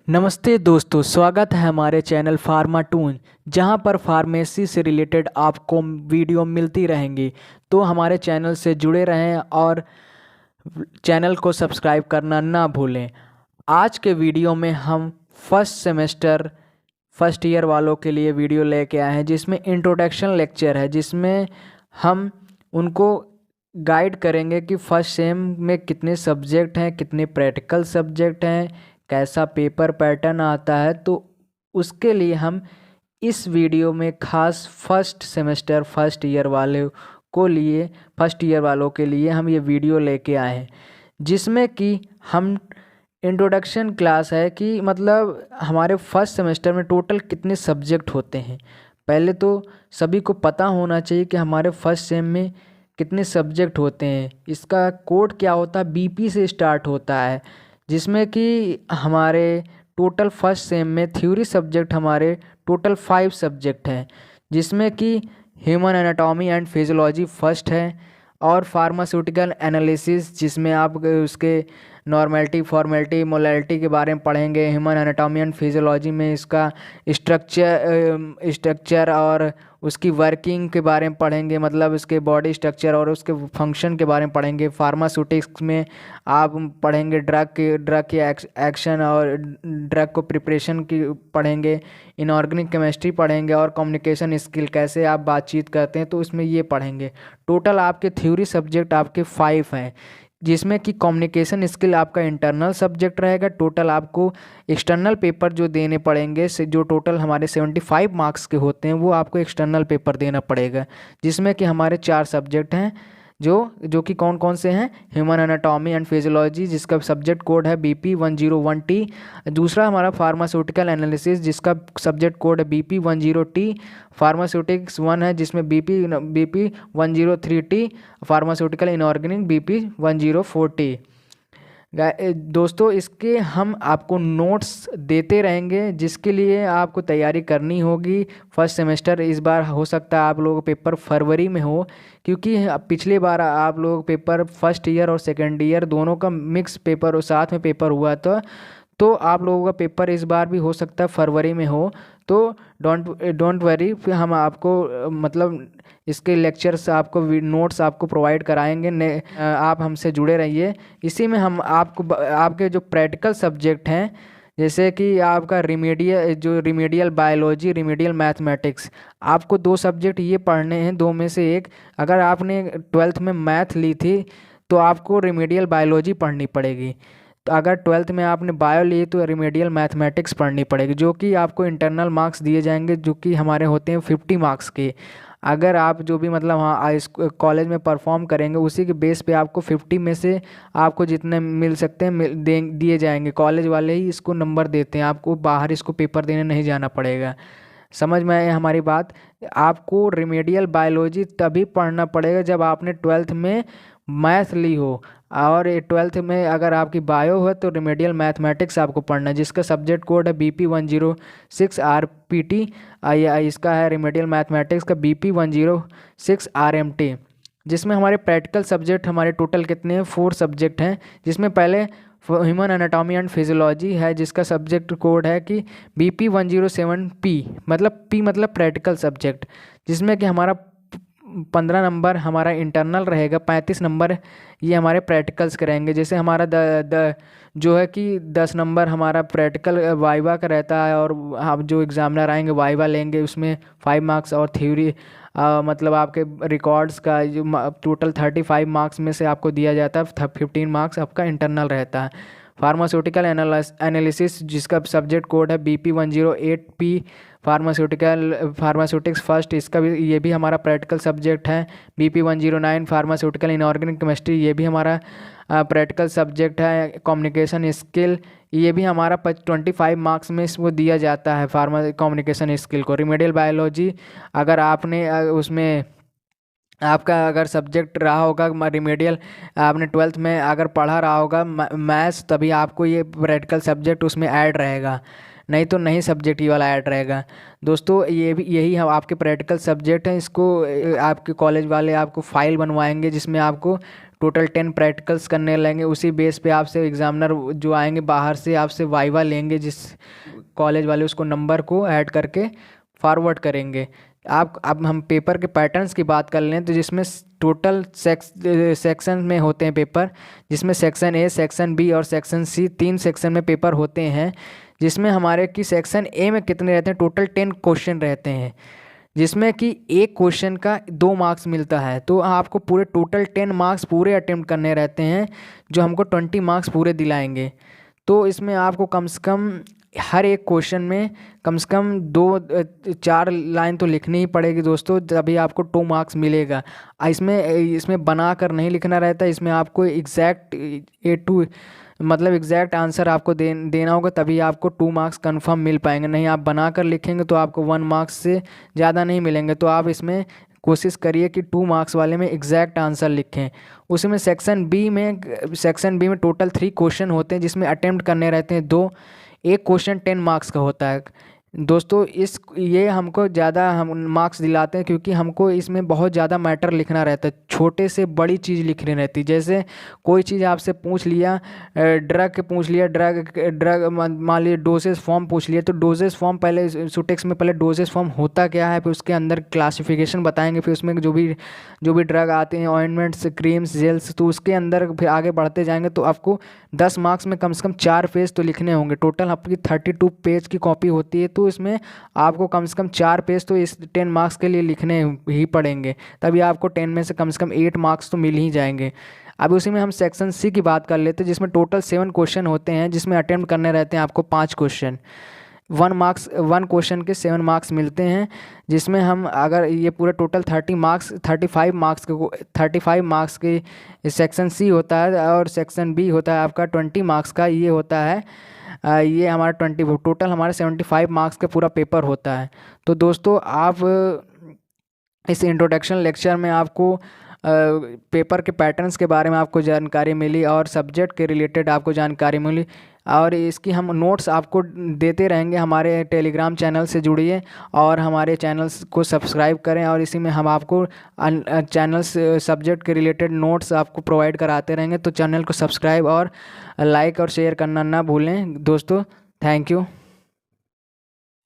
नमस्ते दोस्तों, स्वागत है हमारे चैनल फार्माटून, जहां पर फार्मेसी से रिलेटेड आपको वीडियो मिलती रहेंगी। तो हमारे चैनल से जुड़े रहें और चैनल को सब्सक्राइब करना ना भूलें। आज के वीडियो में हम फर्स्ट सेमेस्टर फर्स्ट ईयर वालों के लिए वीडियो लेके आए हैं, जिसमें इंट्रोडक्शन लेक्चर है, जिसमें हम उनको गाइड करेंगे कि फर्स्ट सेम में कितने सब्जेक्ट हैं, कितने प्रैक्टिकल सब्जेक्ट हैं, कैसा पेपर पैटर्न आता है। तो उसके लिए हम इस वीडियो में खास फर्स्ट सेमेस्टर फर्स्ट ईयर वालों के लिए हम ये वीडियो लेके आए हैं, जिसमें कि हम इंट्रोडक्शन क्लास है कि मतलब हमारे फर्स्ट सेमेस्टर में टोटल कितने सब्जेक्ट होते हैं। पहले तो सभी को पता होना चाहिए कि हमारे फर्स्ट सेम में कितने सब्जेक्ट होते हैं। इसका कोड क्या होता है, बीपी से स्टार्ट होता है, जिसमें कि हमारे टोटल फर्स्ट सेम में थ्योरी सब्जेक्ट हमारे टोटल 5 सब्जेक्ट हैं, जिसमें कि human anatomy and physiology first है, और फार्मास्यूटिकल एनालिसिस जिसमें आप उसके नॉर्मेलिटी फॉर्मेलिटी मोलैलिटी के बारे में पढ़ेंगे। ह्यूमन एनाटॉमी एंड फिजियोलॉजी में इसका स्ट्रक्चर और उसकी वर्किंग के बारे में पढ़ेंगे, मतलब उसके बॉडी स्ट्रक्चर और उसके फंक्शन के बारे में पढ़ेंगे। फार्मास्यूटिक्स में आप पढ़ेंगे ड्रग की एक्शन और ड्रग को प्रिपरेशन की पढ़ेंगे। इनऑर्गेनिक केमिस्ट्री पढ़ेंगे और कम्युनिकेशन स्किल, कैसे आप बातचीत करते हैं, तो उसमें ये पढ़ेंगे। टोटल आपके थ्योरी सब्जेक्ट आपके 5 हैं, जिसमें कि कम्युनिकेशन स्किल आपका इंटरनल सब्जेक्ट रहेगा। टोटल आपको एक्सटर्नल पेपर जो देने पड़ेंगे, जो टोटल हमारे 75 मार्क्स के होते हैं, वो आपको एक्सटर्नल पेपर देना पड़ेगा, जिसमें कि हमारे 4 सब्जेक्ट हैं, जो कि कौन कौन से हैं। ह्यूमन एनाटॉमी एंड फिजियोलॉजी, जिसका सब्जेक्ट कोड है BP 101T। दूसरा हमारा फार्मास्यूटिकल एनालिसिस, जिसका सब्जेक्ट कोड है BP 10T। फार्मास्यूटिक्स 1 है, जिसमें BP 103T। Pharmaceutical inorganic BP 104T। दोस्तों, इसके हम आपको नोट्स देते रहेंगे, जिसके लिए आपको तैयारी करनी होगी। फर्स्ट सेमेस्टर इस बार हो सकता है आप लोगों का पेपर फरवरी में हो, क्योंकि पिछली बार आप लोग पेपर फर्स्ट ईयर और सेकेंड ईयर दोनों का मिक्स पेपर और साथ में पेपर हुआ था। तो आप लोगों का पेपर इस बार भी हो सकता है फरवरी में हो। तो डोंट वरी, फिर हम आपको मतलब इसके लेक्चर्स आपको नोट्स आपको प्रोवाइड कराएंगे। आप हमसे जुड़े रहिए। इसी में हम आपको आपके जो प्रैक्टिकल सब्जेक्ट हैं, जैसे कि आपका रिमीडियल बायोलॉजी, रिमीडियल मैथमेटिक्स, आपको 2 सब्जेक्ट ये पढ़ने हैं, 2 में से एक। अगर आपने 12th में मैथ ली थी तो आपको रिमीडियल बायोलॉजी पढ़नी पड़ेगी। तो अगर 12th में आपने बायो ली तो रिमीडियल मैथमेटिक्स पढ़नी पड़ेगी, जो कि आपको इंटरनल मार्क्स दिए जाएंगे, जो कि हमारे होते हैं 50 मार्क्स के। अगर आप जो भी मतलब हाँ इस कॉलेज में परफॉर्म करेंगे, उसी के बेस पे आपको 50 में से आपको जितने मिल सकते हैं दिए जाएंगे। कॉलेज वाले ही इसको नंबर देते हैं, आपको बाहर इसको पेपर देने नहीं जाना पड़ेगा। समझ में आए हमारी बात। आपको रिमीडियल बायोलॉजी तभी पढ़ना पड़ेगा जब आपने 12th में मैथ ली हो, और 12th में अगर आपकी बायो हो तो रिमीडियल मैथमेटिक्स आपको पढ़ना है, जिसका सब्जेक्ट कोड है BP 106 RPT। इसका है रिमीडियल मैथमेटिक्स का BP 106 RMT। जिसमें हमारे प्रैक्टिकल सब्जेक्ट हमारे टोटल कितने हैं, 4 सब्जेक्ट हैं। जिसमें पहले ह्यूमन एनाटॉमी एंड फिजियोलॉजी है, जिसका सब्जेक्ट कोड है कि BP 107P, मतलब P मतलब प्रैक्टिकल सब्जेक्ट, जिसमें कि हमारा 15 नंबर हमारा इंटरनल रहेगा, 35 नंबर ये हमारे प्रैक्टिकल्स के रहेंगे। जैसे हमारा जो है कि 10 नंबर हमारा प्रैक्टिकल वाइवा का रहता है, और आप जो एग्जामिनर आएंगे वाइवा लेंगे, उसमें 5 मार्क्स, और थ्योरी मतलब आपके रिकॉर्ड्स का जो टोटल 35 मार्क्स में से आपको दिया जाता है, 15 मार्क्स आपका इंटरनल रहता है। फार्मास्यूटिकल एनालिसिस, जिसका सब्जेक्ट कोड है BP 108P। फार्मास्यूटिक्स फर्स्ट, इसका भी ये भी हमारा प्रैक्टिकल सब्जेक्ट है। BP 109 फार्मास्यूटिकल इनऑर्गेनिक केमिस्ट्री, ये भी हमारा प्रैक्टिकल सब्जेक्ट है। कम्युनिकेशन स्किल, ये भी हमारा 25 मार्क्स में इसको दिया जाता है, कम्युनिकेशन स्किल को। रिमीडियल बायोलॉजी, अगर आपने उसमें आपका अगर सब्जेक्ट रहा होगा रिमीडियल, आपने 12th में अगर पढ़ा रहा होगा मैथ्स, तभी आपको ये प्रैक्टिकल सब्जेक्ट उसमें ऐड रहेगा। नहीं तो नहीं सब्जेक्ट ही वाला ऐड रहेगा। दोस्तों ये भी यही हम आपके प्रैक्टिकल सब्जेक्ट हैं, इसको आपके कॉलेज वाले आपको फाइल बनवाएंगे जिसमें आपको टोटल 10 प्रैक्टिकल्स करने लेंगे। उसी बेस पे आपसे एग्जामिनर जो आएंगे बाहर से आपसे वाइवा लेंगे, जिस कॉलेज वाले उसको नंबर को ऐड करके फॉरवर्ड करेंगे। आप अब हम पेपर के पैटर्न्स की बात कर लें तो जिसमें टोटल सेक्शन में होते हैं पेपर, जिसमें सेक्शन ए, सेक्शन बी और सेक्शन सी, 3 सेक्शन में पेपर होते हैं। जिसमें हमारे की सेक्शन ए में कितने रहते हैं, टोटल 10 क्वेश्चन रहते हैं, जिसमें कि एक क्वेश्चन का 2 मार्क्स मिलता है। तो आपको पूरे टोटल 10 मार्क्स पूरे अटेम्प्ट करने रहते हैं, जो हमको 20 मार्क्स पूरे दिलाएंगे। तो इसमें आपको कम से कम हर एक क्वेश्चन में कम से कम 2-4 लाइन तो लिखनी ही पड़ेगी दोस्तों, तभी आपको 2 मार्क्स मिलेगा। इसमें बना कर नहीं लिखना रहता, इसमें आपको एग्जैक्ट मतलब एग्जैक्ट आंसर आपको देना होगा, तभी आपको 2 मार्क्स कन्फर्म मिल पाएंगे। नहीं आप बना कर लिखेंगे तो आपको 1 मार्क्स से ज़्यादा नहीं मिलेंगे। तो आप इसमें कोशिश करिए कि 2 मार्क्स वाले में एग्जैक्ट आंसर लिखें। उसमें सेक्शन बी में टोटल 3 क्वेश्चन होते हैं, जिसमें अटेम्प्ट करने रहते हैं 2। एक क्वेश्चन 10 मार्क्स का होता है दोस्तों। ये हमको ज़्यादा हम मार्क्स दिलाते हैं क्योंकि हमको इसमें बहुत ज़्यादा मैटर लिखना रहता है, छोटे से बड़ी चीज़ लिखनी रहती है। जैसे कोई चीज़ आपसे पूछ लिया, ड्रग मान लीजिए डोसेज फॉर्म पूछ लिया, तो डोसेज फॉर्म पहले सुटेक्स में पहले डोसेज फॉर्म होता क्या है, फिर उसके अंदर क्लासिफिकेशन बताएंगे, फिर उसमें जो भी ड्रग आते हैं, ऑइंटमेंट्स, क्रीम्स, जेल्स, तो उसके अंदर फिर आगे बढ़ते जाएंगे। तो आपको 10 मार्क्स में कम से कम 4 पेज तो लिखने होंगे। टोटल आपकी 32 पेज की कॉपी होती है, तो इसमें आपको कम से कम 4 पेज तो इस 10 मार्क्स के लिए लिखने ही पड़ेंगे, तभी आपको 10 में से कम 8 मार्क्स तो मिल ही जाएंगे। अब उसी में हम सेक्शन सी की बात कर लेते हैं, जिसमें टोटल 7 क्वेश्चन होते हैं, जिसमें अटेम्प्ट करने रहते हैं आपको 5 क्वेश्चन। 1 क्वेश्चन के 7 मार्क्स मिलते हैं, जिसमें हम अगर ये पूरे टोटल 35 मार्क्स के सेक्शन सी होता है, और सेक्शन बी होता है आपका 20 मार्क्स का। ये होता है ये हमारा 20 टोटल हमारे 75 मार्क्स का पूरा पेपर होता है। तो दोस्तों आप इस इंट्रोडक्शन लेक्चर में आपको पेपर के पैटर्न्स के बारे में आपको जानकारी मिली, और सब्जेक्ट के रिलेटेड आपको जानकारी मिली, और इसकी हम नोट्स आपको देते रहेंगे। हमारे टेलीग्राम चैनल से जुड़िए और हमारे चैनल्स को सब्सक्राइब करें, और इसी में हम आपको चैनल्स सब्जेक्ट के रिलेटेड नोट्स आपको प्रोवाइड कराते रहेंगे। तो चैनल को सब्सक्राइब और लाइक और शेयर करना ना भूलें दोस्तों। Thank you.